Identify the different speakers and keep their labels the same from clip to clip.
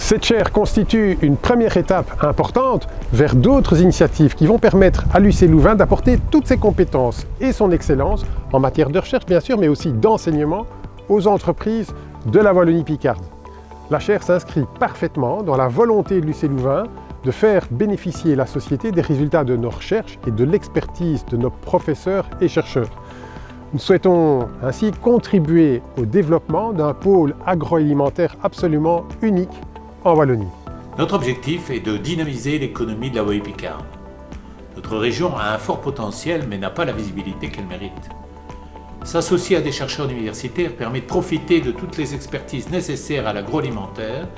Speaker 1: Cette chaire constitue une première étape importante vers d'autres initiatives qui vont permettre à l'UC Louvain d'apporter toutes ses compétences et son excellence en matière de recherche bien sûr, mais aussi d'enseignement aux entreprises de la Wallonie-Picarde. La chaire s'inscrit parfaitement dans la volonté de l'UC Louvain de faire bénéficier la société des résultats de nos recherches et de l'expertise de nos professeurs et chercheurs. Nous souhaitons ainsi contribuer au développement d'un pôle agroalimentaire absolument unique en Wallonie.
Speaker 2: Notre objectif est de dynamiser l'économie de la Wallonie-Picarde. Notre région a un fort potentiel mais n'a pas la visibilité qu'elle mérite. S'associer à des chercheurs universitaires permet de profiter de toutes les expertises nécessaires à l'agroalimentaire,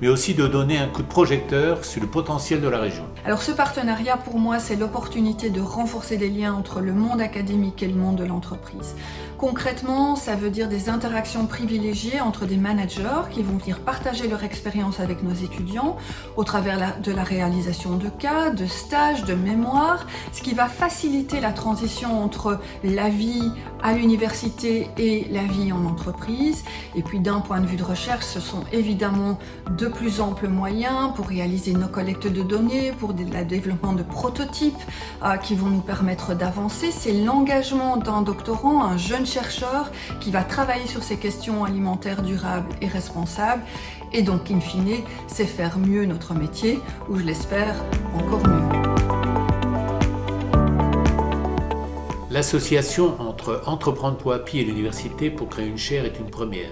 Speaker 2: mais aussi de donner un coup de projecteur sur le potentiel de la région.
Speaker 3: Alors ce partenariat, pour moi, c'est l'opportunité de renforcer les liens entre le monde académique et le monde de l'entreprise. Concrètement, ça veut dire des interactions privilégiées entre des managers qui vont venir partager leur expérience avec nos étudiants au travers de la réalisation de cas, de stages, de mémoires, ce qui va faciliter la transition entre la vie à l'université et la vie en entreprise. Et puis d'un point de vue de recherche, ce sont évidemment de plus amples moyens pour réaliser nos collectes de données, pour le développement de prototypes qui vont nous permettre d'avancer. C'est l'engagement d'un doctorant, un jeune chercheur qui va travailler sur ces questions alimentaires durables et responsables. Et donc, in fine, c'est faire mieux notre métier, ou je l'espère, encore mieux.
Speaker 2: L'association entre Entreprendre Poapi et l'université pour créer une chaire est une première.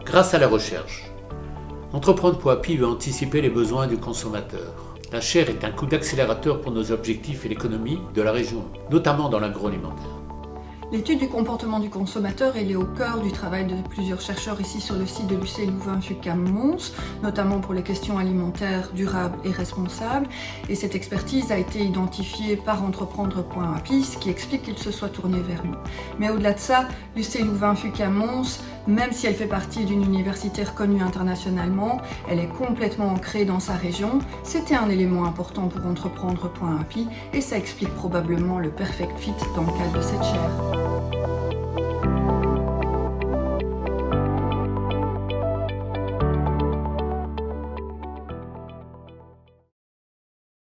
Speaker 2: Grâce à la recherche, Entreprendre Poapi veut anticiper les besoins du consommateur. La chaire est un coup d'accélérateur pour nos objectifs et l'économie de la région, notamment dans l'agroalimentaire.
Speaker 3: L'étude du comportement du consommateur, elle est au cœur du travail de plusieurs chercheurs ici sur le site de l'UC Louvain-FUCAM-Mons, notamment pour les questions alimentaires durables et responsables. Et cette expertise a été identifiée par Entreprendre.api, ce qui explique qu'il se soit tourné vers nous. Mais au-delà de ça, l'UC Louvain-FUCAM-Mons, même si elle fait partie d'une université reconnue internationalement, elle est complètement ancrée dans sa région. C'était un élément important pour Entreprendre.api et ça explique probablement le perfect fit dans le cadre de cette chaire.